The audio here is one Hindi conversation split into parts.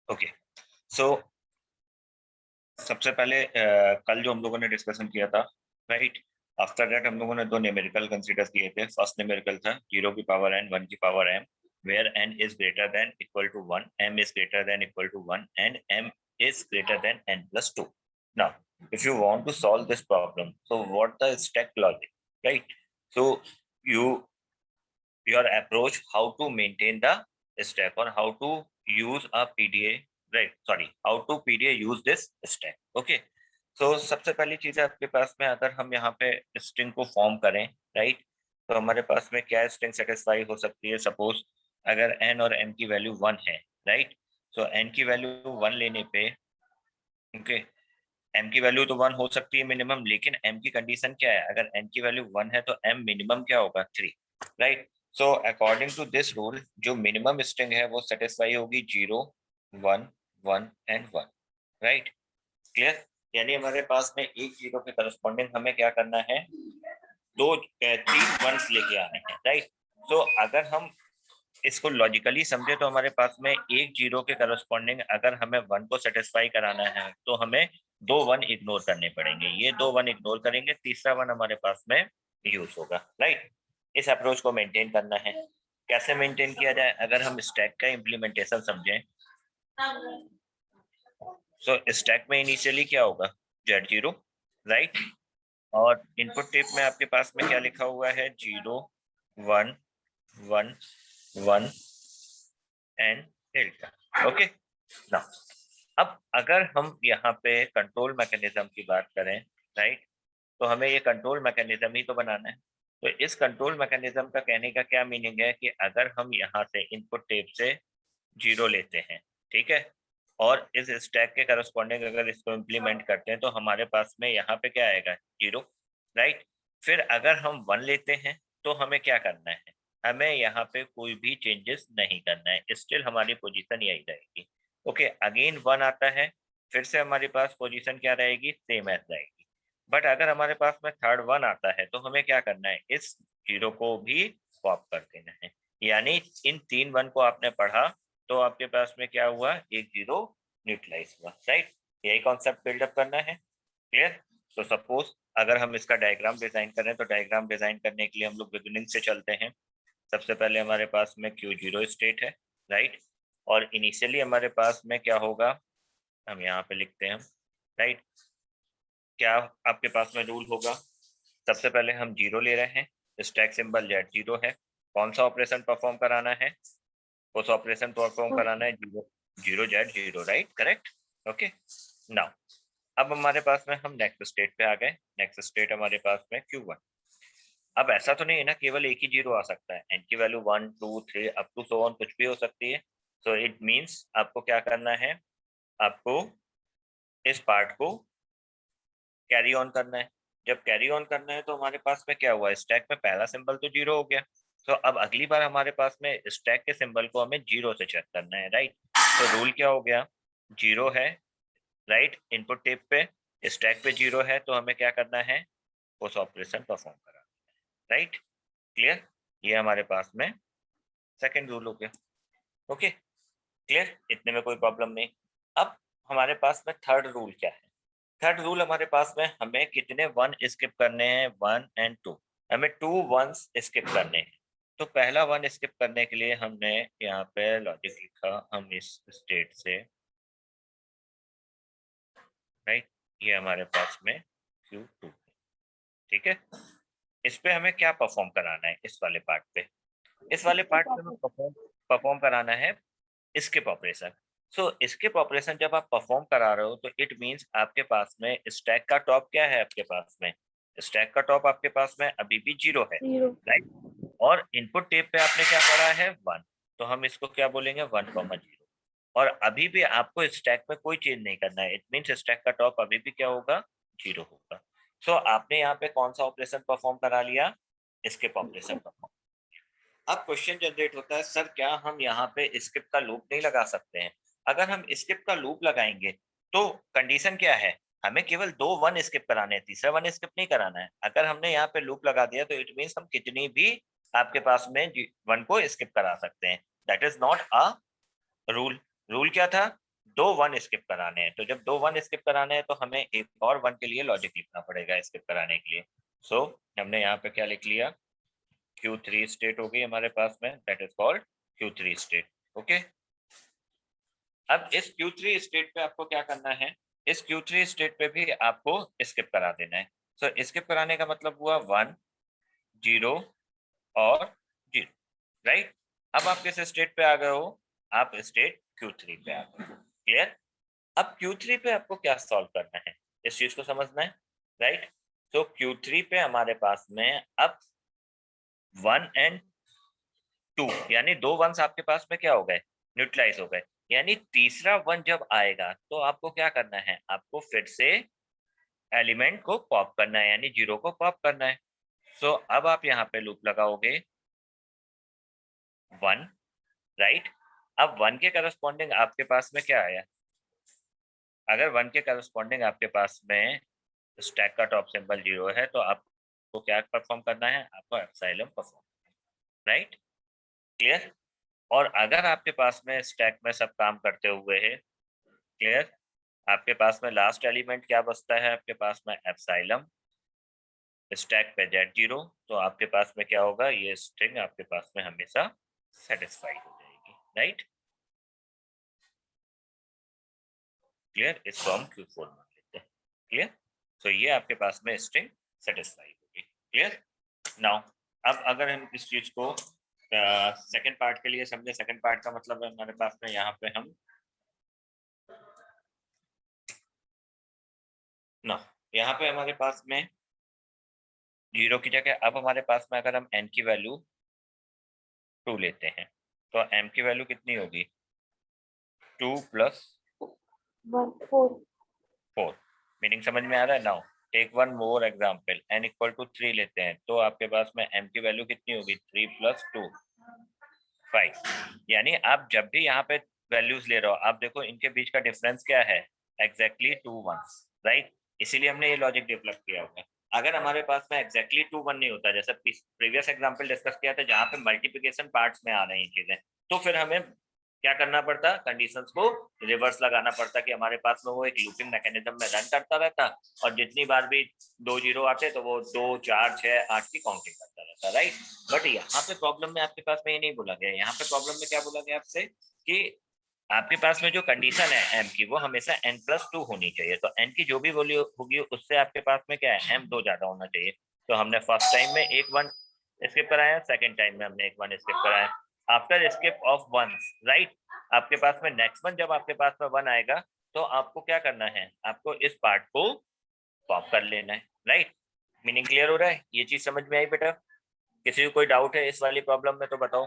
ओके, सो सबसे पहले कल जो हम लोगों ने डिस्कशन किया था, राइट, आफ्टर दैट हम लोगों ने दो न्यूमेरिकल कंसीडर किए थे। फर्स्ट न्यूमेरिकल था 0 की पावर n 1 की power m, where n is greater than equal to 1, m is greater than equal to 1 and m is greater than n plus 2. Now if you want to solve this problem, so what the stack logic, right? So you your approach how to maintain the stack or how to use a PDA, right? Sorry, how to PDA use this stack. Okay, so सबसे पहली चीज है आपके पास में, अगर हम यहाँ पे स्ट्रिंग को फॉर्म करें, राइट, तो हमारे पास में क्या स्ट्रिंग सेटिस्फाई हो सकती है? सपोज अगर n और m की वैल्यू 1 है, राइट, तो n की वैल्यू 1 लेने पे, ओके, m की वैल्यू तो 1 हो सकती है मिनिमम, लेकिन m की कंडीशन क्या है? अगर n की वैल्यू 1 है तो m मिनिमम क्या होगा? 3, right? So according to this rule, जो मिनिमम स्ट्रिंग है वो सेटिस्फाई होगी 0 1 1 एंड 1, राइट? क्लियर? यानी हमारे पास में एक जीरो के करस्पॉन्डिंग हमें क्या करना है? दो 3 1s लेके आने हैं, राइट? तो अगर हम इसको लॉजिकली समझे तो हमारे पास में एक जीरो के करस्पॉन्डिंग अगर हमें 1 को सेटिस्फाई कराना है तो हमें 2 1 इग्नोर करने पड़ेंगे। ये 2 1 इग्नोर करेंगे, तीसरा 1 हमारे पास में यूज होगा, राइट? इस अप्रोच को मेंटेन करना है। कैसे मेंटेन किया जाए? अगर हम स्टैक का इम्प्लीमेंटेशन समझें, सो स्टैक में इनिशियली क्या होगा? Z0, right? और इनपुट टेप में आपके पास में क्या लिखा हुआ है? 0 1 1 1 एंड डेल्टा। ओके, नाउ अब अगर हम यहाँ पे कंट्रोल मैकेनिज्म की बात करें, राइट, तो हमें ये कंट्रोल मैकेनिज्म ही तो बनाना है। तो इस कंट्रोल मैकेनिज्म का कहने का क्या मीनिंग है कि अगर हम यहाँ से इनपुट टेप से 0 लेते हैं, ठीक है, और इस स्टैक के करस्पॉन्डिंग अगर इसको इम्प्लीमेंट करते हैं तो हमारे पास में यहाँ पे क्या आएगा? 0, राइट? फिर अगर हम 1 लेते हैं तो हमें क्या करना है? हमें यहाँ पे कोई भी चेंजेस नहीं करना है, स्टिल हमारी पोजीशन यही रहेगी। ओके, अगेन 1 आता है, फिर से हमारे पास पोजीशन क्या रहेगी? सेम एज रहेगी। बट अगर हमारे पास में थर्ड 1 आता है तो हमें क्या करना है? इस 0 को भी स्वैप कर देना है। यानी इन 3 1 को आपने पढ़ा तो आपके पास में क्या हुआ? एक 0 न्यूट्रलाइज हुआ, राइट? यही कॉन्सेप्ट बिल्डअप करना है। क्लियर? तो सपोज अगर हम इसका डायग्राम डिजाइन करें तो डायग्राम डिजाइन करने के लिए हम लोग बिगिनिंग से चलते हैं। सबसे पहले हमारे पास में Q0 स्टेट है, राइट, और इनिशियली हमारे पास में क्या होगा? हम यहाँ पे लिखते हैं, राइट, क्या आपके पास में रूल होगा? सबसे पहले हम 0 ले रहे हैं, स्टैक सिंबल Z0 है, कौन सा ऑपरेशन परफॉर्म कराना है? उस ऑपरेशन परफॉर्म कराना है 0 0 Z0, right, correct? Okay, now अब हमारे पास में हम नेक्स्ट स्टेट पे आ गए। नेक्स्ट स्टेट हमारे पास में Q1। अब ऐसा तो नहीं है ना केवल एक ही 0 आ सकता है, n की value 1 2 3 up to so on कुछ भी हो सकती है। सो इट मींस आपको क्या करना है? आपको इस पार्ट को कैरी ऑन करना है। जब कैरी ऑन करना है तो हमारे पास में क्या हुआ? स्टैक में पहला सिंबल तो 0 हो गया। तो अब अगली बार हमारे पास में स्टैक के सिंबल को हमें 0 से चेक करना है, राइट? तो रूल क्या हो गया? 0 है, राइट, इनपुट टेप पे, स्टैक पे 0 है, तो हमें क्या करना है? उस ऑपरेशन परफॉर्म करना है, राइट? क्लियर? ये हमारे पास में सेकंड रूल हो गया। Okay, clear? इतने में कोई प्रॉब्लम नहीं। अब हमारे पास में थर्ड रूल क्या है? थर्ड रूल हमारे पास में हमें कितने 1 स्किप करने हैं? 1 एंड 2। हमें 2 1s स्किप करने हैं। तो पहला 1 स्किप करने के लिए हमने यहाँ पे लॉजिक लिखा, हम इस स्टेट से, राइट, ये हमारे पास में Q2, ठीक है? इस पे हमें क्या परफॉर्म कराना है? इस वाले पार्ट पे, इस वाले पार्ट पे हमें परफॉर्म परफॉर्म कराना है स्किप ऑपरेशन। सो स्किप ऑपरेशन जब आप परफॉर्म करा रहे हो तो इट मींस आपके पास में स्टैक का टॉप क्या है? आपके पास में स्टैक का टॉप आपके पास में अभी भी 0 है, राइट? और इनपुट टेप पे आपने क्या पढ़ा है? 1। तो हम इसको क्या बोलेंगे? 1,0। और अभी भी आपको स्टैक में कोई चेंज नहीं करना है, इट मींस स्टैक का टॉप अभी भी क्या होगा? 0 होगा। सो आपने यहाँ पे कौन सा ऑपरेशन परफॉर्म करा लिया? Skip operation perform. अब क्वेश्चन जनरेट होता है, सर क्या हम यहाँ पे स्किप का लूप नहीं लगा सकते हैं? अगर हम स्किप का लूप लगाएंगे तो कंडीशन क्या है? हमें केवल 2 1 स्किप कराने हैं, तीसरा 1 स्किप नहीं कराना है। अगर हमने यहाँ पे लूप लगा दिया तो इट मींस हम कितनी भी आपके पास में 1 को स्किप करा सकते हैं। That is not a rule. Rule क्या था? दो 1 स्किप कराने हैं, तो जब दो 1 स्किप कराने हैं तो हमें एक और 1 के लिए लॉजिक लिखना पड़ेगा स्किप कराने के लिए। सो हमने यहाँ पे क्या लिख लिया, Q3 स्टेट हो गई हमारे पास में, that is called Q3 state. Okay, अब इस Q3 स्टेट पे आपको क्या करना है, इस Q3 स्टेट पे भी आपको स्किप करा देना है। सो स्किप कराने का मतलब हुआ 1 0 और 0, राइट। अब आप किस स्टेट पे आ गए हो, आप स्टेट Q3 पे आ गए हो। क्लियर। अब Q3 पे आपको क्या सॉल्व करना है, इस चीज को समझना है, राइट। तो Q3 पे हमारे पास में अब 1 एंड 2 यानी दो वंस आपके पास में क्या हो गए, न्यूट्रलाइज हो गए। यानी तीसरा वन जब आएगा तो आपको क्या करना है, आपको फिर से एलिमेंट को पॉप करना है, यानी 0 को पॉप करना है। सो अब आप यहाँ पे लूप लगाओगे 1, राइट। अब 1 के करस्पॉन्डिंग आपके पास में क्या आया, अगर 1 के करस्पॉन्डिंग आपके पास में स्टैक का टॉप सिंबल 0 है तो आपको क्या परफॉर्म करना है, आपको एप्सिलॉन परफॉर्म, राइट। क्लियर। और अगर आपके पास में स्टैक में सब काम करते हुए है, क्लियर, आपके पास में लास्ट एलिमेंट क्या बचता है, आपके पास में एप्सिलॉन, स्टैक पे Z0, तो आपके पास में क्या होगा, ये स्ट्रिंग आपके पास में हमेशा सेटिस्फाइड हो जाएगी, राइट। क्लियर, इसको हम Q4 मान लेते हैं। क्लियर, तो ये आपके पास में स्ट्रिंग सेटिस्फाइड होगी। क्लियर। नाउ अब अगर हम इस चीज को सेकंड पार्ट के लिए समझे, सेकंड पार्ट का मतलब है हमारे पास में यहाँ पे हम ना, यहाँ पे हमारे पास में 0 की जगह अब हमारे पास में अगर हम n की वैल्यू 2 लेते हैं तो m की वैल्यू कितनी होगी, 2 प्लस 4। मीनिंग समझ में आ रहा है। Now take one more example, n equal to 3 लेते हैं तो आपके पास में m की वैल्यू कितनी होगी, 3 प्लस 2 5। यानी आप जब भी यहाँ पे वैल्यूज ले रहे हो, आप देखो इनके बीच का डिफरेंस क्या है, एग्जैक्टली 2 1, राइट। इसीलिए हमने ये लॉजिक डेवलप किया होगा। अगर हमारे पास में एग्जैक्टली 2 1 नहीं होता, जैसे प्रीवियस एग्जांपल डिस्कस किया था जहाँ पे मल्टीप्लिकेशन पार्ट्स में आ रही हैं चीजें, तो फिर हमें क्या करना पड़ता, कंडीशंस को रिवर्स लगाना पड़ता कि हमारे पास में वो एक लूपिंग मैकेनिज्म में रन करता रहता, और जितनी बार भी 2 0 आते तो वो 2 4 6 8 की काउंटिंग करता रहता, राइट। बट यहाँ पे प्रॉब्लम में आपके पास में ये नहीं बोला गया, यहाँ पे प्रॉब्लम में क्या बोला गया आपसे कि आपके पास में जो कंडीशन है m की वो हमेशा n+2 होनी चाहिए, तो n की जो भी वैल्यू होगी उससे आपके पास में क्या है, m 2 ज्यादा होना चाहिए। तो हमने फर्स्ट टाइम में एक 1 स्किप कराया, सेकंड टाइम में हमने एक 1 स्किप कराया। आफ्टर स्किप ऑफ 1, राइट, आपके पास में नेक्स्ट 1 जब आपके पास में 1 आएगा तो आपको क्या करना है, आपको इस पार्ट को पॉप कर लेना है, राइट। मीनिंग क्लियर हो रहा है, ये चीज समझ में आई बेटा? किसी को कोई डाउट है इस वाली प्रॉब्लम में तो बताओ।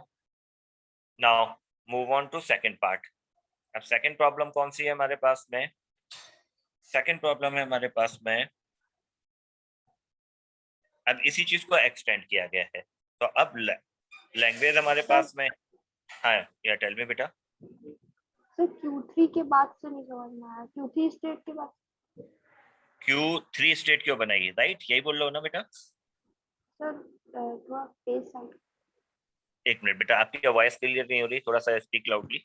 Now move on to second part. अब सेकंड प्रॉब्लम कौन सी है हमारे पास में, सेकंड प्रॉब्लम है हमारे पास में, अब इसी चीज को एक्सटेंड किया गया है। तो अब लैंग्वेज हमारे पास में, हाँ या टेल मी बेटा। सर Q3 के बाद से नहीं समझ में आया, Q3 स्टेट के बाद। Q3 स्टेट क्यों बनाई, राइट, यही बोल रहा हूँ ना बेटा। सर थोड़ा पेज साइड। एक मिनट बेटा, आपकी वॉइस क्लियर नहीं हो रही, थोड़ा सा speak loudly.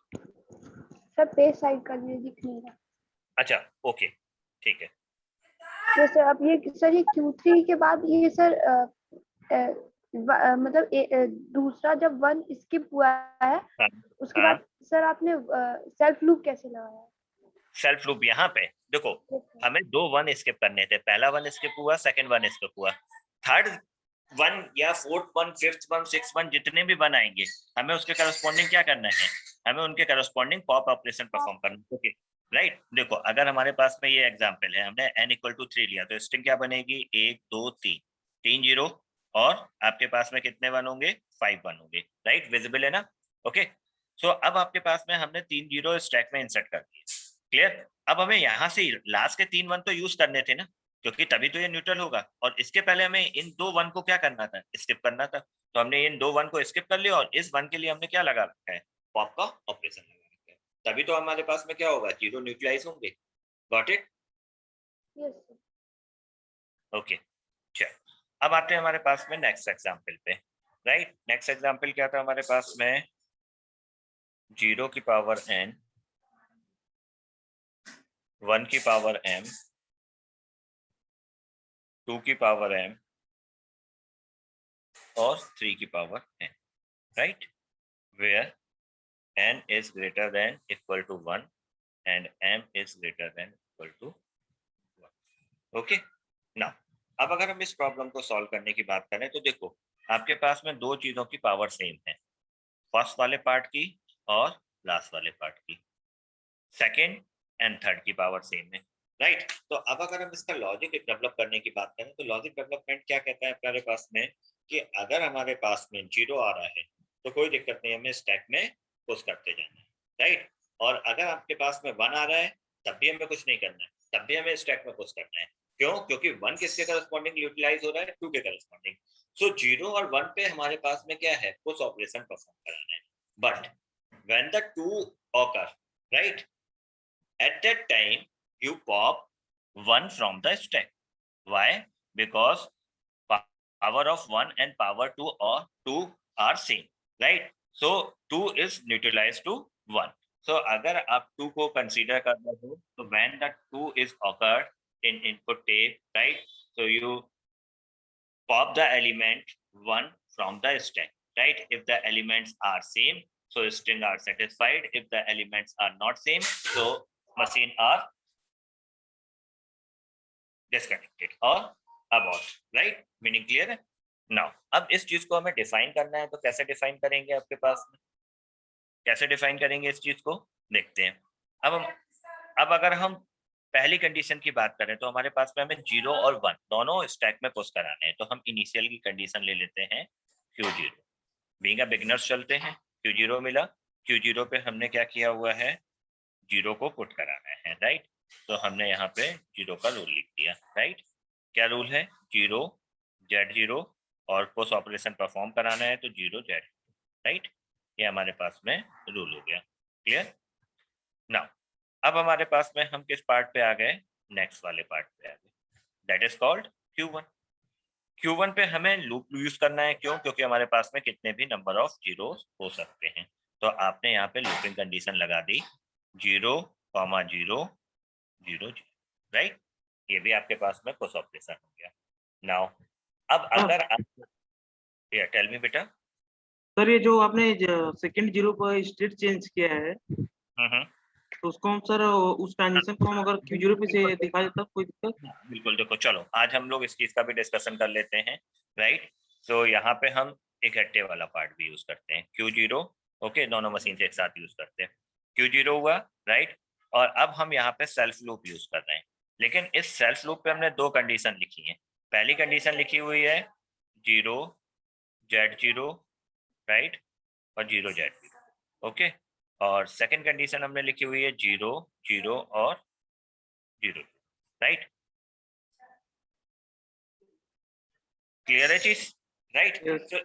Sir page side कर लीजिए, दिख नहीं रहा। अच्छा ओके, ठीक है। ये सर अब ये सर ये Q3 के बाद ये सर मतलब दूसरा जब 1 स्किप हुआ है हाँ उसके हाँ, बाद सर आपने सेल्फ लूप कैसे लगाया? सेल्फ लूप यहाँ पे देखो, हमें दो 1 स्किप करने थे, पहला 1 स्किप हुआ, सेकंड 1 स्किप हुआ, थर्ड 1 या फोर्थ 1 फिफ्थ 1 सिक्स 1 जितने भी 1 आएंगे हमें उसके करस्पॉन्डिंग क्या करना है, हमें उनके करस्पॉन्डिंग पॉप ऑपरेशन परफॉर्म करना, ओके राइट। देखो अगर हमारे पास में ये एग्जांपल है, हमने n इक्वल टू 3 लिया तो स्ट्रिंग क्या बनेगी, 1 2 3, 3 0, और आपके पास में कितने 1 होंगे, 5 1 होंगे, राइट, विजिबल है ना। ओके, सो अब आपके पास में हमने 3 0 स्टैक में इंसर्ट कर दिए। क्लियर। अब हमें यहाँ से लास्ट के 3 1 तो यूज करने थे ना, क्योंकि तभी तो ये न्यूट्रल होगा, और इसके पहले हमें इन दो 1 को क्या करना था, स्किप करना था। तो हमने इन दो 1 को स्किप कर लिया और इस 1 के लिए हमने क्या लगा रखा है, पॉप का ऑपरेशन लगा रखा है, तभी तो हमारे पास में क्या होगा, 0 न्यूट्रलाइज होंगे। Got it? Yes sir. Okay, चल अब आते हैं हमारे पास में नेक्स्ट एग्जांपल पे, राइट। नेक्स्ट एग्जांपल क्या था हमारे पास में, 0 की पावर n 1 की पावर m, 2 की पावर m और 3 की power n, right? Where n is greater than equal to 1 and m is greater than equal to 1. Okay? Now, अब अगर हम इस प्रॉब्लम को सॉल्व करने की बात करें तो देखो आपके पास में दो चीजों की पावर सेम है, फर्स्ट वाले पार्ट की और लास्ट वाले पार्ट की, सेकेंड एंड थर्ड की पावर सेम है, राइट? तो अब अगर हम इसका लॉजिक डेवलप करने की बात करें तो लॉजिक डेवलपमेंट क्या कहता है हमारे पास में कि अगर हमारे पास में 0 आ रहा है तो कोई दिक्कत नहीं, हमें स्टैक में पुश करते जाना है, राइट? और अगर आपके पास में 1 आ रहा है तब भी हमें कुछ नहीं करना है, तब भी हमें स्टैक में पुश करना है। क्यों? क्योंकि 1 किसके करस्पॉन्डिंग यूटिलाइज हो रहा है? 2 के करस्पॉन्डिंग। सो 0 और 1 पे हमारे पास में क्या है? पुश ऑपरेशन परफॉर्म कराना है। But when the 2 occur, right, at that time you pop 1 from the stack. Why? Because power of 1 and power 2 are same, right? So 2 is neutralized to 1. So अगर आप 2 को consider कर रहे हो तो when the 2 is occurred in input tape, right? So you pop the element 1 from the stack, right? If the elements are same, so string are satisfied. If the elements are not same, so machine are disconnected or abort, right? Meaning clear है? Now, अब इस चीज को हमें डिफाइन करना है तो कैसे डिफाइन करेंगे? आपके पास में कैसे डिफाइन करेंगे इस चीज को, देखते हैं। अब अगर हम पहली कंडीशन की बात करें तो हमारे पास में हमें 0 और 1 दोनों स्टैक में पुश कराने हैं, तो हम इनिशियल की कंडीशन ले लेते हैं Q0। बीइंग अ बिगिनर्स चलते हैं, Q0 मिला, Q0 पे हमने क्या किया हुआ है? 0 को पुट कराना है, राइट? तो हमने यहाँ पे 0 का रूल लिख दिया, राइट? क्या रूल है? 0 Z0 और पुश ऑपरेशन परफॉर्म कराना है तो 0 Z, राइट? ये हमारे पास में रूल हो गया, क्लियर? नाउ अब हमारे पास में हम किस पार्ट पे आ गए? नेक्स्ट वाले पार्ट पे आ गए, that is called Q1। Q1 पे हमें लूप यूज करना है, क्यों? क्योंकि हमारे पास में कितने भी नंबर ऑफ जीरोस हो सकते हैं, तो आपने यहाँ पे लूपिंग कंडीशन लगा दी 0, 0, 0, 0, राइट? ये भी आपके पास में पुश ऑपरेशन हो गया। नाउ अब अगर आप टेल मी बेटा। सर ये जो आपने सेकंड 0 पर स्टेट चेंज किया है तो उसको हम सर उस ट्रांजिशन को हम अगर Q0 पे से दिखा देता कोई दिक्कत? बिल्कुल, देखो चलो आज हम लोग इस चीज का भी डिस्कशन कर लेते हैं, राइट? तो यहाँ पे हम इकट्ठे वाला पार्ट भी यूज करते हैं, Q0, ओके, दोनों मशीन से एक साथ यूज करते हैं। Q0 हुआ, राइट? और अब हम यहाँ पे सेल्फ लूप यूज कर रहे हैं, लेकिन इस सेल्फ लूप पे हमने दो कंडीशन लिखी है। पहली कंडीशन लिखी हुई है 0 Z0, राइट, और 0 Z0, ओके। और सेकंड कंडीशन हमने लिखी हुई है 0 0 और 0, राइट? क्लियर है चीज, राइट? तो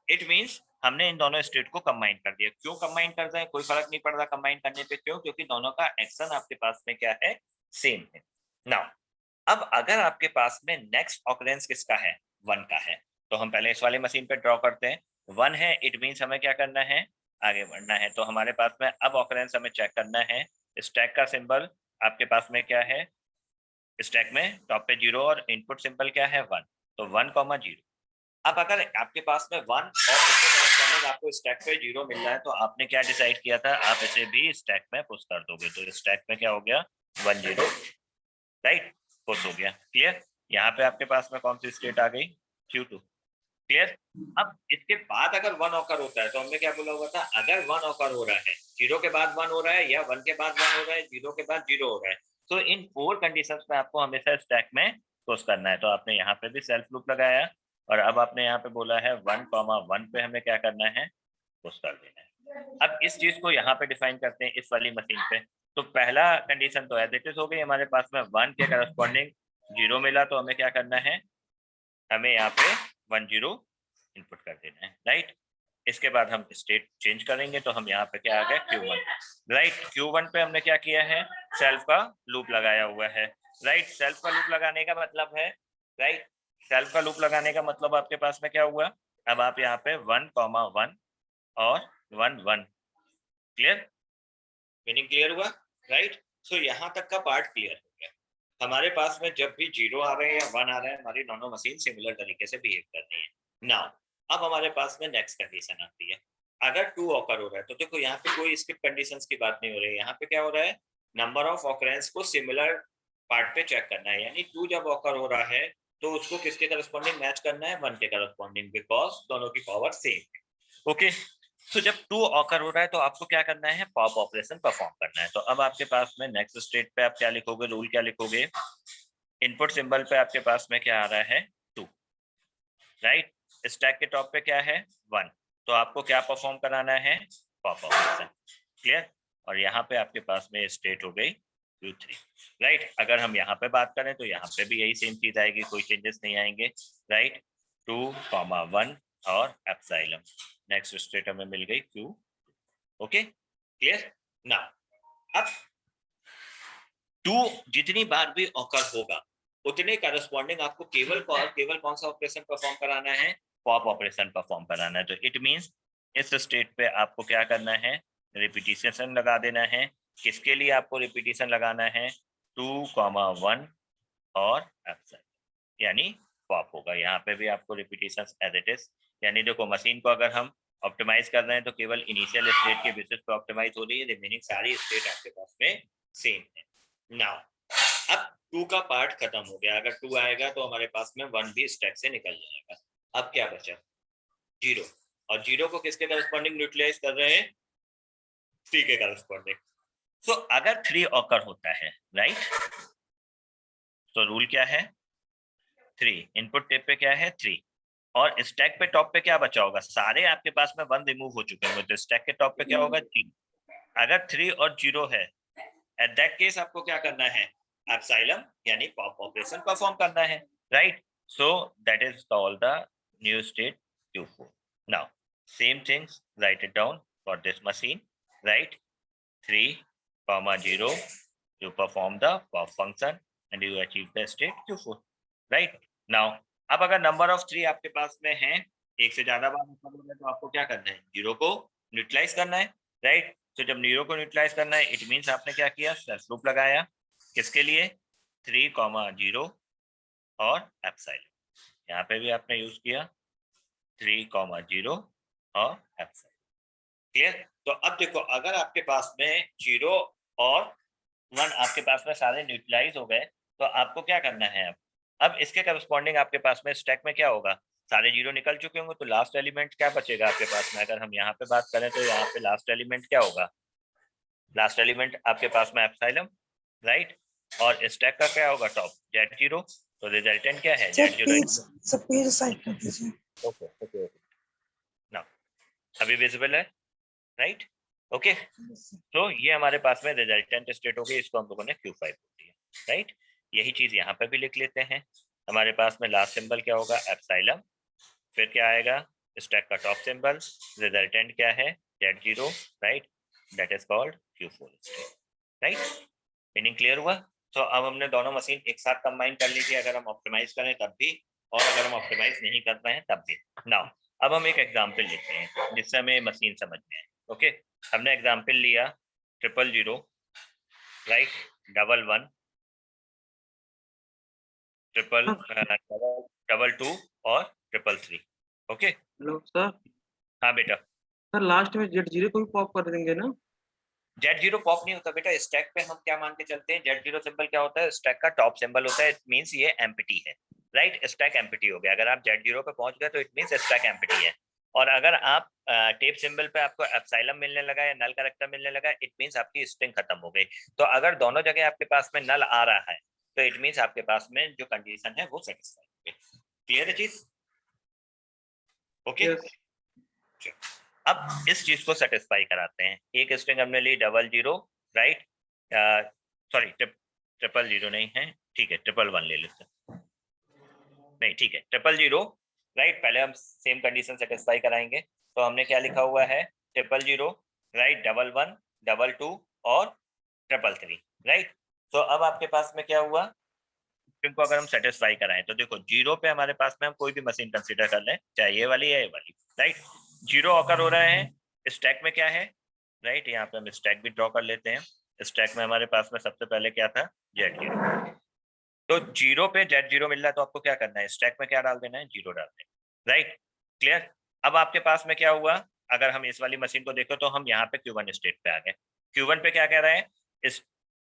इट मींस हमने इन दोनों स्टेट को कंबाइन कर दिया। क्यों कंबाइन कर रहे हैं? कोई फर्क नहीं पड़ रहा कंबाइन करने पे, क्यों? क्योंकि दोनों का एक्शन आपके पास में क्या है? सेम है। नाउ अब अगर आपके पास में नेक्स्ट ऑकरेंस किसका है? 1 का है, तो हम पहले इस वाली मशीन पे ड्रॉ करते हैं। 1 है, इट मींस हमें क्या करना है? आगे बढ़ना है। तो हमारे पास में अब ऑकरेंस हमें चेक करना है। स्टैक का सिंबल आपके पास में क्या है? स्टैक में टॉप पे 0 और इनपुट सिंबल क्या है? 1, तो 1, 0। अब अगर आपके पास में 1 और इसके करस्पॉन्डिंग आपको स्टैक पे 0 मिल रहा है, तो आपने क्या डिसाइड किया था? आप इसे भी स्टैक में पुश कर दोगे, तो स्टैक में क्या हो गया? 1 0, राइट, पुश हो गया। क्लियर? यहाँ पे आपके पास में कौन सी स्टेट आ गई? Q2, clear? अब इसके बाद अगर 1 ऑकर होता है तो हमने क्या बोला हुआ था? अगर 1 ऑकर हो रहा है, 0 के बाद 1 हो रहा है या 1 के बाद 1 हो रहा है, 0 के बाद 0 हो रहा है, तो इन 4 कंडीशंस में आपको हमेशा स्टैक में पुश करना है। तो आपने यहाँ पे भी सेल्फ लूप लगाया और अब आपने यहाँ पे बोला है 1, 1 पे हमें क्या करना है? पुश कर देना है। अब इस चीज को यहाँ पे डिफाइन करते हैं इस वाली मशीन पे। तो पहला कंडीशन तो एज इट इज हो गई, हमारे पास में 1 के करस्पॉन्डिंग 0 मिला, तो हमें क्या करना है? हमें यहाँ पे 1 0 इनपुट कर देना है, राइट? इसके बाद हम स्टेट चेंज करेंगे, तो हम यहाँ पे क्या आ गए? Q1, right? Q1 पे हमने क्या किया है? सेल्फ का लूप लगाया हुआ है, राइट? सेल्फ का लूप लगाने का मतलब है, राइट, सेल्फ का लूप लगाने का मतलब आपके पास में क्या हुआ? अब आप यहाँ पे 1, 1 और 1 1, क्लियर? मीनिंग क्लियर हुआ, राइट? सो यहाँ तक का पार्ट क्लियर हो गया। हमारे पास में जब भी 0 आ रहे हैं या 1 आ रहे हैं, हमारी दोनों मशीन सिमिलर तरीके से बिहेव कर रही है। नाउ अब हमारे पास में नेक्स्ट कंडीशन आती है, अगर 2 ऑकर हो रहा है तो देखो यहाँ पे कोई स्किप कंडीशंस की बात नहीं हो रही है। यहाँ पे क्या हो रहा है, नंबर ऑफ ऑकरेंस को सिमिलर पार्ट पे चेक करना है, यानी 2 जब ऑकर हो रहा है तो उसको किसके करस्पॉन्डिंग मैच करना है, 1 के करस्पॉन्डिंग, बिकॉज दोनों की पावर सेम है। ओके, तो जब 2 ऑकर हो रहा है तो आपको क्या करना है, पॉप ऑपरेशन परफॉर्म करना है। तो अब आपके पास में नेक्स्ट स्टेट पे आप क्या लिखोगे, रूल क्या लिखोगे, इनपुट सिंबल पे आपके पास में क्या आ रहा है, 2, राइट। स्टैक के टॉप पे क्या है, 1, तो आपको क्या परफॉर्म कराना है, पॉप ऑपरेशन, क्लियर। और यहाँ पे आपके पास में स्टेट हो गई Q3, राइट। अगर हम यहाँ पे बात करें तो यहाँ पे भी यही सेम चीज आएगी, कोई चेंजेस नहीं आएंगे, राइट। 2, 1 और एप्सिलॉन, नेक्स्ट स्टेट हमें मिल गई Q। Okay, clear. नाउ अब 2 जितनी बार भी ऑकर होगा उतने करस्पॉन्डिंग आपको केवल कौन सा ऑपरेशन परफॉर्म कराना है, पॉप ऑपरेशन परफॉर्म कराना है। तो इट मींस इस स्टेट पे आपको क्या करना है, रिपीटिशन लगा देना है। किसके लिए आपको रिपीटिशन लगाना है, 2, 1 और एप्सिलॉन, यानी पॉप होगा। यहाँ पे भी आपको रिपीटिशन एज इट इज, यानी देखो मशीन को अगर हम ऑप्टिमाइज कर रहे हैं तो केवल इनिशियल स्टेट के बेसिस पे ऑप्टिमाइज हो रही है, रिमेनिंग सारी स्टेट आपके पास में सेम है। नाउ अब 2 का पार्ट खत्म हो गया, अगर 2 आएगा तो हमारे पास में 1 भी स्टैक से निकल जाएगा। अब क्या बचा, 0, और 0 को किसके करस्पॉन्डिंग न्यूट्रलाइज कर रहे हैं, 3 के करस्पॉन्डिंग। सो अगर 3 ऑकर होता है, राइट, तो रूल क्या है, 3, इनपुट टेप पे क्या है, 3, और स्टैक पे टॉप पे क्या बचा होगा, सारे आपके पास में 1 रिमूव हो चुके होंगे, तो स्टैक के टॉप पे क्या होगा, 3। अगर 3 और 0 है, एट दैट केस आपको क्या करना है, एप्सिलॉन यानी पॉप ऑपरेशन परफॉर्म करना है, right. So that is called the new state Q4। Now same things, right it down for this machine, right. 3, 0, you perform the pop function and you achieve the state Q4, right। now अब अगर नंबर ऑफ 3 आपके पास में है, एक से ज्यादा बार तो आपको क्या करना है, 0 को न्यूट्रलाइज करना है, राइट। तो जब 0 को न्यूट्रलाइज करना है, इट मींस आपने क्या किया, सेल्फ लूप लगाया, किसके लिए, 3, 0 और एप्सिलॉन, यहाँ पे भी आपने यूज किया 3, 0 और एप्सिलॉन, क्लियर। तो अब देखो अगर आपके पास में 0 और 1 आपके पास में सारे न्यूट्रलाइज हो गए, तो आपको क्या करना है, अब इसके करस्पॉन्डिंग आपके पास में स्टैक में क्या होगा, सारे 0 निकल चुके होंगे, तो लास्ट एलिमेंट क्या बचेगा आपके पास में, अगर हम यहाँ पे बात करें तो यहाँ पे लास्ट एलिमेंट क्या होगा, लास्ट एलिमेंट आपके पास में एप्सिलॉन, राइट, और स्टैक का क्या होगा, टॉप Z0, तो रिजल्टेंट क्या है, Z0। पेज साइड कर दीजिए। ओके ओके, नाउ अभी विजिबल है, राइट, ओके। तो ये हमारे पास में रिजल्टेंट स्टेट हो गई, इसको हम लोगों ने Q5 बोल दिया, राइट। यही चीज यहाँ पे भी लिख लेते हैं, हमारे पास में लास्ट सिंबल क्या होगा, एप्सिलॉन, फिर क्या आएगा, स्टैक का टॉप सिंबल, रिजल्टेंट क्या है, Z0, right, that is called Q4 state, right. Meaning clear हुआ। तो अब हमने दोनों मशीन एक साथ कंबाइन कर लीजिए, अगर हम ऑप्टिमाइज करें तब भी, और अगर हम ऑप्टिमाइज नहीं कर रहे हैं तब भी। नाउ अब हम एक एग्जाम्पल लेते हैं जिससे हमें मशीन समझ में आए, ओके। हमने एग्जाम्पल लिया 000, राइट, 11, 222 और 333, ओके। Hello sir. हाँ बेटा, सर लास्ट में Z0 को भी पॉप कर देंगे ना, Z0 पॉप नहीं होता बेटा, स्टैक पे हम क्या मान के चलते हैं, Z0 सिंबल क्या होता है, स्टैक का टॉप सिंबल होता है, इट मींस ये एम्प्टी है, राइट, स्टैक एम्प्टी हो गया। अगर आप Z0 पे पहुंच गए तो इट मींस स्टैक एम्प्टी है, और अगर आप टेप सिंबल पे आपको एप्सिलॉन मिलने लगा या नल कैरेक्टर मिलने लगा, इट मींस आपकी स्ट्रिंग खत्म हो गई। तो अगर दोनों जगह आपके पास में नल आ रहा है तो इट मींस आपके पास में जो कंडीशन है वो सेटिस्फाई हो गई, क्लियर है चीज, ओके। अब इस चीज को सेटिस्फाई कराते हैं, एक स्ट्रिंग हमने ली 00, राइट, सॉरी 000 नहीं है, ठीक है 111 ले लेते हैं, नहीं ठीक है 000, राइट। पहले हम सेम कंडीशन सेटिस्फाई कराएंगे, तो हमने क्या लिखा हुआ है, 000, राइट, 11, 22 और 333, राइट। तो अब आपके पास में क्या हुआ, को अगर हम सेटिस्फाई कराएं तो देखो 0 पे हमारे पास में हम कोई भी मशीन कंसीडर कर लें, चाहे ये वाली या ये वाली, राइट। 0 ऑकर हो रहा है, स्टैक में क्या है, राइट, यहाँ पे हम स्टैक भी ड्रॉ कर लेते हैं, स्टैक में हमारे पास में सबसे पहले क्या था, Z0। तो 0 पे Z0 मिल रहा है तो आपको क्या करना है, स्टैक में क्या डाल देना है, 0 डाल देना, राइट, क्लियर। अब आपके पास में क्या हुआ, अगर हम इस वाली मशीन को देखो तो हम यहाँ पे Q1 स्टेट पे आ गए। Q1 पे क्या कह रहे हैं, इस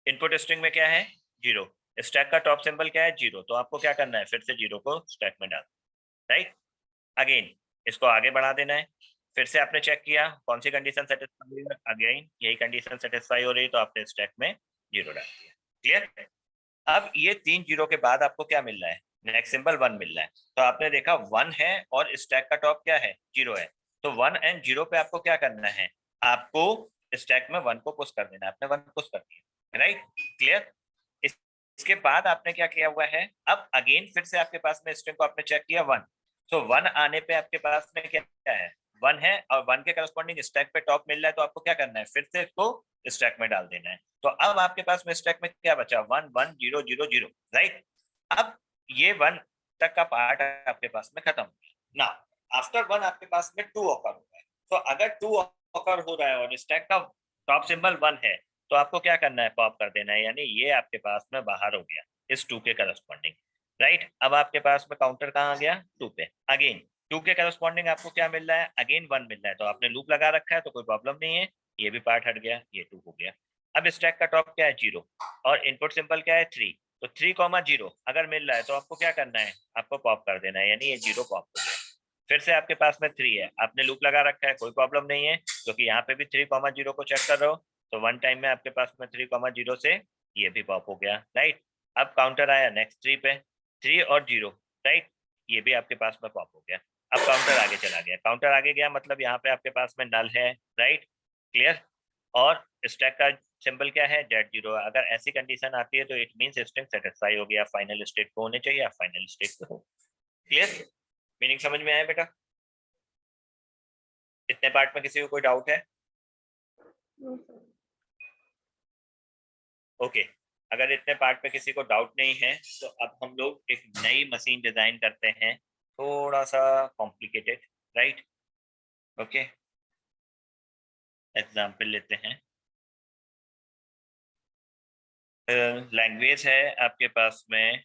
इनपुट स्ट्रिंग में क्या है, 0, स्टैक का टॉप सिंबल क्या है, 0, तो आपको क्या करना है, फिर से 0 को स्टैक में डाल, राइट। अगेन इसको आगे बढ़ा देना है, फिर से आपने चेक किया कौन सी कंडीशन सेटिस्फाई हुई है, अगेन यही कंडीशन सेटिस्फाई हो रही है तो आपने स्टैक में 0 डाल दिया, क्लियर। अब ये 3 0 के बाद आपको क्या मिल रहा है, नेक्स्ट सिंबल 1 मिल रहा है, तो आपने देखा 1 है और स्टैक का टॉप क्या है, 0 है, तो 1 एंड 0 पे आपको क्या करना है, आपको स्टैक में 1 को पुश कर देना है, आपने 1 पुश कर दिया, राइट, क्लियर। इसके बाद आपने क्या किया हुआ है, अब अगेन फिर से आपके पास में स्ट्रिंग को आपने चेक किया 1, तो 1 आने पे आपके पास में क्या है, 1 है और 1 के करस्पॉन्डिंग स्टैक पे टॉप मिल रहा है, तो आपको क्या करना है, फिर से इसको स्टैक में डाल देना है। तो अब आपके पास में स्टैक में क्या बचा, 1 1 0 0 0, राइट। अब ये 1 तक का पार्ट आपके पास में खत्म हो गया। नाउ आफ्टर 1 आपके पास में 2 ऑकर हो रहा है, तो अगर 2 ऑकर हो रहा है और स्टैक का टॉप सिंबल 1 है, तो आपको क्या करना है, पॉप कर देना है, यानी ये आपके पास में बाहर हो गया इस 2 के करस्पॉन्डिंग, राइट। अब आपके पास में काउंटर कहाँ आ गया, 2 पे, अगेन 2 के करस्पॉन्डिंग आपको क्या मिल रहा है, अगेन 1 मिल रहा है, तो आपने लूप लगा रखा है तो कोई प्रॉब्लम नहीं है, ये भी पार्ट हट गया, ये 2 हो गया। अब स्टैक का टॉप क्या है, 0, और इनपुट सिंबल क्या है, 3, तो 3 0 अगर मिल रहा है तो आपको क्या करना है, आपको पॉप कर देना है, यानी ये 0 पॉप हो गया। फिर से आपके पास में 3 है, आपने लूप लगा रखा है, कोई प्रॉब्लम नहीं है, क्योंकि यहाँ पे भी 3 0 को चेक कर रहे हो, तो 1 टाइम में आपके पास में 3 0 से ये भी पॉप हो गया, राइट। अब काउंटर आया नेक्स्ट 3 पे, 3 और 0, राइट, ये भी आपके पास में पॉप हो गया। अब काउंटर आगे चला गया, काउंटर आगे गया मतलब यहाँ पे आपके पास में नल है, राइट, क्लियर। और स्टैक का सिंबल क्या है, Z0, अगर ऐसी कंडीशन आती है तो इट मींस स्ट्रिंग सेटिस्फाई हो गया, फाइनल स्टेट पे होने चाहिए, फाइनल स्टेट पे हो, क्लियर। मीनिंग समझ में आया बेटा, इतने पार्ट में किसी को कोई डाउट है, ओके। अगर इतने पार्ट पे किसी को डाउट नहीं है तो अब हम लोग एक नई मशीन डिजाइन करते हैं, थोड़ा सा कॉम्प्लिकेटेड, राइट, ओके। एग्जाम्पल लेते हैं, लैंग्वेज है आपके पास में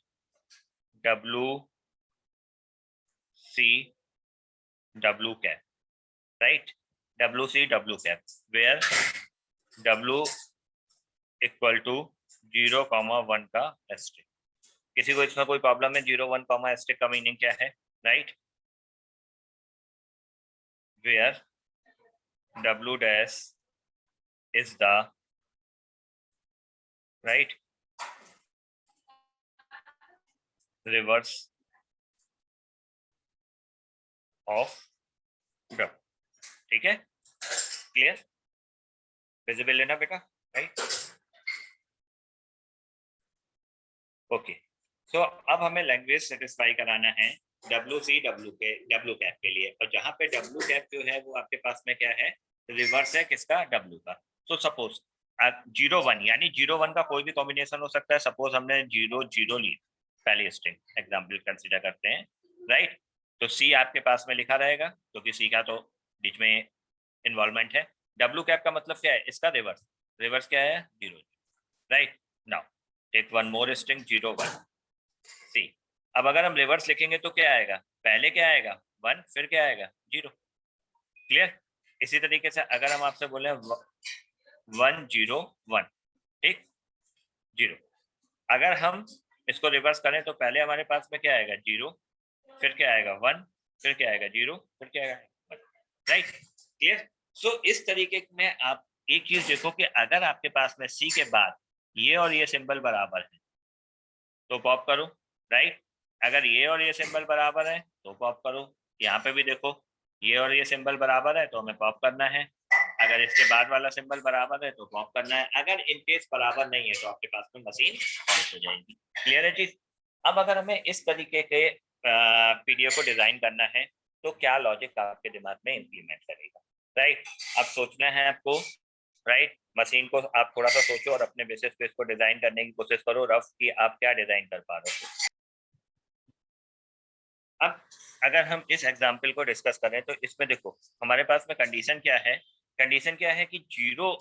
WC cap, right, WC cap, where W equal to 0, 1 का एस्ट्रिक। किसी को इसमें कोई प्रॉब्लम है, 0 1 एस्ट्रिक का मीनिंग क्या है, right, where W dash is the right reverse of W, ठीक है, क्लियर, विजिबल है ना बेटा, राइट, ओके। सो अब हमें लैंग्वेज सेटिस्फाई कराना है W कैप के लिए, और जहाँ पे W कैप जो है वो आपके पास में क्या है, रिवर्स है किसका, W का। सो सपोज 0 1, यानी 0 1 का कोई भी कॉम्बिनेशन हो सकता है, सपोज हमने 0 0 ली, पहली स्ट्रिंग एग्जाम्पल कंसिडर करते हैं, राइट, तो C आपके पास में लिखा रहेगा क्योंकि C का तो बीच में इन्वॉल्वमेंट है। W कैप का मतलब क्या है, इसका रिवर्स, रिवर्स क्या है, 0, right. Now take one more string 0 1 C। अब अगर हम रिवर्स लिखेंगे तो क्या आएगा, पहले क्या आएगा 1, फिर क्या आएगा 0, क्लियर। इसी तरीके से अगर हम आपसे बोले 1 0 1, ठीक, 0, अगर हम इसको रिवर्स करें तो पहले हमारे पास में क्या आएगा 0, फिर क्या आएगा 1, फिर क्या आएगा 0, फिर क्या आएगा 1, राइट, क्लियर। सो इस तरीके में आप एक चीज देखो कि अगर आपके पास में C के बाद ये और ये सिंबल बराबर है तो पॉप करो, राइट, अगर ये और ये सिंबल बराबर है तो पॉप करो, यहाँ पे भी देखो ये और ये सिंबल बराबर है तो हमें पॉप करना है, अगर इसके बाद वाला सिंबल बराबर है तो पॉप करना है, अगर इन केस बराबर नहीं है तो आपके पास में मशीन फॉल्स हो जाएगी, क्लियर है चीज। अब अगर हमें इस तरीके के पीडीएफ को डिजाइन करना है तो क्या लॉजिक आपके दिमाग में इम्प्लीमेंट करेगा, राइट, अब सोचना है आपको, राइट, मशीन को आप थोड़ा सा सोचो और अपने बेसिस पे इसको डिजाइन करने की कोशिश करो रफ कि आप क्या डिजाइन कर पा रहे हो। अब अगर हम इस एग्जाम्पल को डिस्कस करें तो इसमें देखो हमारे पास में कंडीशन क्या है, कंडीशन क्या है कि 0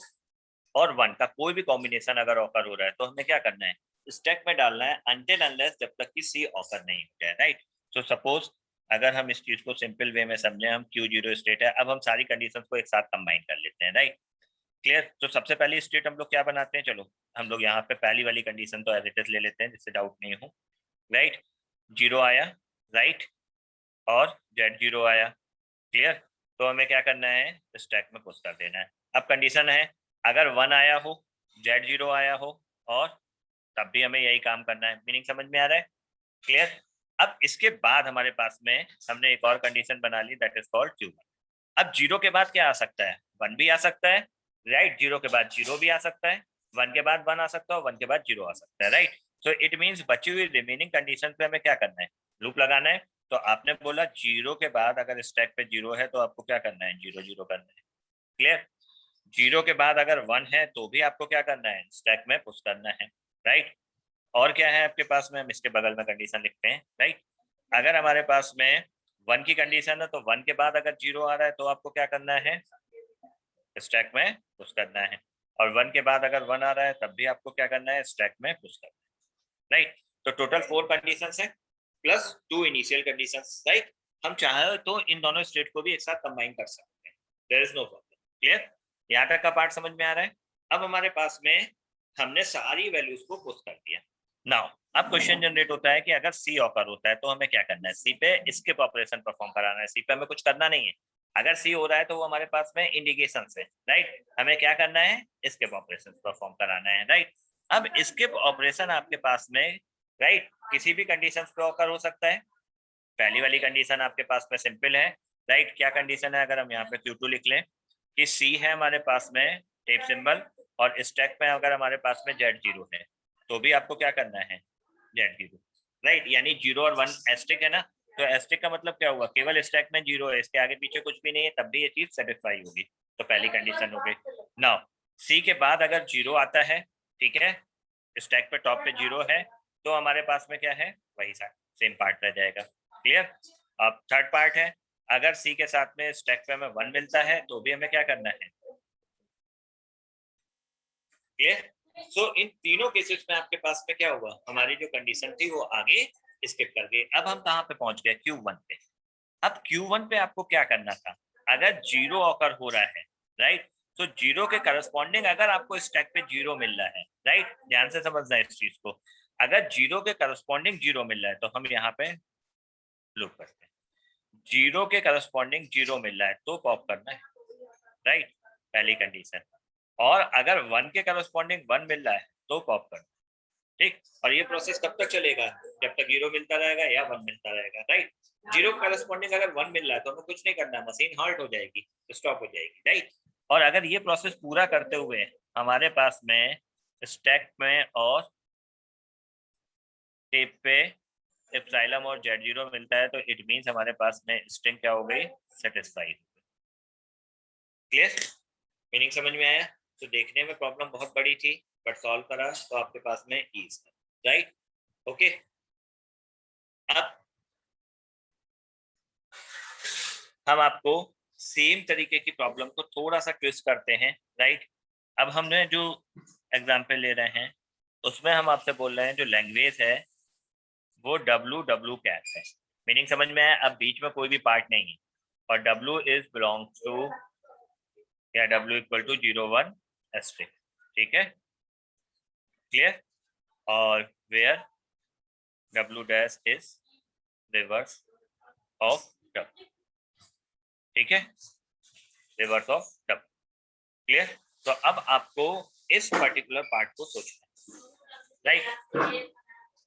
और 1 का कोई भी कॉम्बिनेशन अगर ऑकर हो रहा है तो हमें क्या करना है, स्टैक में डालना है अनटिल अनलेस जब तक कि सी ऑकर नहीं हो जाए, राइट। सो सपोज अगर हम इस चीज को सिंपल वे में समझे, हम Q0 स्टेट है, अब हम सारी कंडीशंस को एक साथ कंबाइन कर लेते हैं, राइट। क्लियर। तो सबसे पहली स्टेट हम लोग क्या बनाते हैं, चलो हम लोग यहाँ पे पहली वाली कंडीशन तो एज इट इज ले लेते हैं जिससे डाउट नहीं हो, राइट। 0 आया, राइट, और Z0 आया, क्लियर। तो हमें क्या करना है, स्टैक में पुश कर देना है। अब कंडीशन है अगर 1 आया हो, Z0 आया हो, और तब भी हमें यही काम करना है। मीनिंग समझ में आ रहा है, क्लियर। अब इसके बाद हमारे पास में हमने एक और कंडीशन बना ली, दैट इज कॉल्ड Q1। अब 0 के बाद क्या आ सकता है, 1 भी आ सकता है, राइट। 0 के बाद 0 भी आ सकता है, 1 के बाद 1 आ सकता है, और 1 के बाद 0 आ सकता है, राइट। सो इट मींस बची हुई रिमेनिंग कंडीशन पे हमें क्या करना है, लूप लगाना है। तो आपने बोला 0 के बाद अगर स्टैक पे 0 है तो आपको क्या करना है, 0 0 करना है, क्लियर। 0 के बाद अगर 1 है तो भी आपको क्या करना है, स्टैक में पुश करना है, राइट। और क्या है आपके पास में, हम इसके बगल में कंडीशन लिखते हैं, राइट। अगर हमारे पास में 1 की कंडीशन है तो 1 के बाद अगर 0 आ रहा है तो आपको क्या करना है, स्टैक में पुश करना है। और 1 के बाद अगर 1 आ रहा है तब भी आपको क्या करना है, स्टैक में पुश करना है, राइट। तो टोटल 4 कंडीशंस है प्लस 2 इनिशियल कंडीशंस, राइट। हम चाहे तो इन दोनों स्टेट को भी एक साथ कंबाइन कर सकते हैं, there is no problem, clear. यहाँ तक का पार्ट समझ में आ रहा है। अब हमारे पास में हमने सारी वैल्यूज को पुश कर दिया। नाउ अब क्वेश्चन जनरेट होता है कि अगर सी ऑकर होता है तो हमें क्या करना है, सी पे स्किप ऑपरेशन परफॉर्म कराना है, सी पे हमें कुछ करना नहीं है। अगर सी हो रहा है तो वो हमारे पास में इंडिकेशन है, राइट। हमें क्या करना है, स्किप ऑपरेशन परफॉर्म कराना है, राइट। अब स्किप ऑपरेशन आपके पास में, राइट, किसी भी कंडीशन पे ऑकर हो सकता है। पहली वाली कंडीशन आपके पास में सिंपल है, राइट। क्या कंडीशन है, अगर हम यहाँ पे Q2 लिख लें कि सी है हमारे पास में टेप सिंबल, और स्टैक में अगर हमारे पास में Z0 है तो भी आपको क्या करना है, Z0, राइट। यानी 0 और 1 एस्टिक है ना, तो एस्टिक का मतलब क्या हुआ, केवल स्टैक में 0 है, इसके आगे पीछे कुछ भी नहीं है, तब भी ये चीज सेटिस्फाई होगी। तो पहली कंडीशन हो गई। नाउ सी के बाद अगर 0 आता है, ठीक है, स्टैक पे टॉप पे 0 है, तो हमारे पास में क्या है, वही सेम पार्ट रह जाएगा, क्लियर। अब थर्ड पार्ट है, अगर सी के साथ में स्टैक पे हमें 1 मिलता है तो भी हमें क्या करना है, क्लियर। सो इन तीनों केसेस में आपके पास में क्या हुआ, हमारी जो कंडीशन थी वो आगे स्किप कर गई। अब हम कहाँ पे पहुंच गए, Q1 पे। अब Q1 पे आपको क्या करना था, अगर 0 ऑकर हो रहा है, राइट, तो 0 के करस्पॉन्डिंग अगर आपको स्टैक पे 0 मिल रहा है, राइट, ध्यान से समझना है इस चीज को। अगर 0 के करस्पॉन्डिंग 0 मिल रहा है तो हम यहाँ पे लूप करते हैं। 0 के करस्पॉन्डिंग 0 मिल रहा है तो पॉप करना है, राइट, पहली कंडीशन। और अगर 1 के करस्पॉन्डिंग 1 मिल रहा है तो पॉप करना, ठीक। और ये प्रोसेस कब तक चलेगा, जब तक 0 मिलता रहेगा या 1 मिलता रहेगा, राइट। 0 करस्पॉन्डिंग अगर 1 मिल रहा है तो हमें कुछ नहीं करना, मशीन हॉल्ट हो जाएगी, स्टॉप हो जाएगी, राइट। और अगर ये प्रोसेस पूरा करते हुए हमारे पास में स्टैक में और टेप पे एप्सिलॉन और Z0 मिलता है तो इट मींस हमारे पास में स्ट्रिंग क्या हो गई, सेटिस्फाई, क्लियर। मीनिंग समझ में आया। तो देखने में प्रॉब्लम बहुत बड़ी थी बट सॉल्व करा तो आपके पास में ईज, राइट, ओके। अब हम आपको सेम तरीके की प्रॉब्लम को थोड़ा सा ट्विस्ट करते हैं, राइट। अब हमने जो एग्जांपल ले रहे हैं उसमें हम आपसे बोल रहे हैं जो लैंग्वेज है वो WW कैप है। मीनिंग समझ में आया। अब बीच में कोई भी पार्ट नहीं है और W इज बिलोंग्स टू या W इक्वल टू 0 1 एस्ट्रिक, ठीक है, क्लियर। और where W dash is reverse of W, ठीक है, रिवर्स ऑफ W, क्लियर। तो अब आपको इस पर्टिकुलर पार्ट को सोचना है, राइट,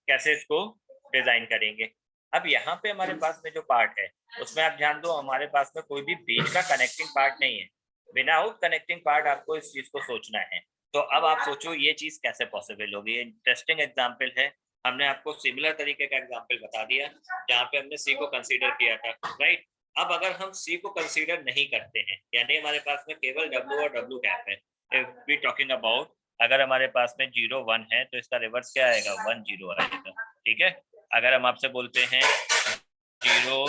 कैसे इसको डिजाइन करेंगे। अब यहाँ पे हमारे पास में जो पार्ट है उसमें आप ध्यान दो, हमारे पास में कोई भी बीच का कनेक्टिंग पार्ट नहीं है। विदाउट कनेक्टिंग पार्ट आपको इस चीज को सोचना है। तो अब आप सोचो ये चीज कैसे पॉसिबल होगी। इंटरेस्टिंग एग्जाम्पल है, हमने आपको सिमिलर तरीके का एग्जाम्पल बता दिया जहाँ पे हमने सी को कंसीडर किया था, राइट। अब अगर हम सी को कंसीडर नहीं करते हैं, यानी हमारे पास में केवल W और W कैप है, इफ वी टॉकिंग अबाउट, अगर हमारे पास में 0 1 है तो इसका रिवर्स क्या आएगा, 1 0 आएगा, ठीक है। अगर हम आपसे बोलते हैं 0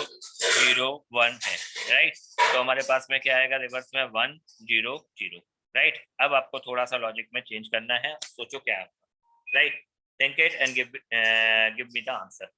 0 1 है, राइट, तो हमारे पास में क्या आएगा रिवर्स में 1 0 0, राइट। अब आपको थोड़ा सा लॉजिक में चेंज करना है, सोचो क्या है, right. Think it and give me the answer.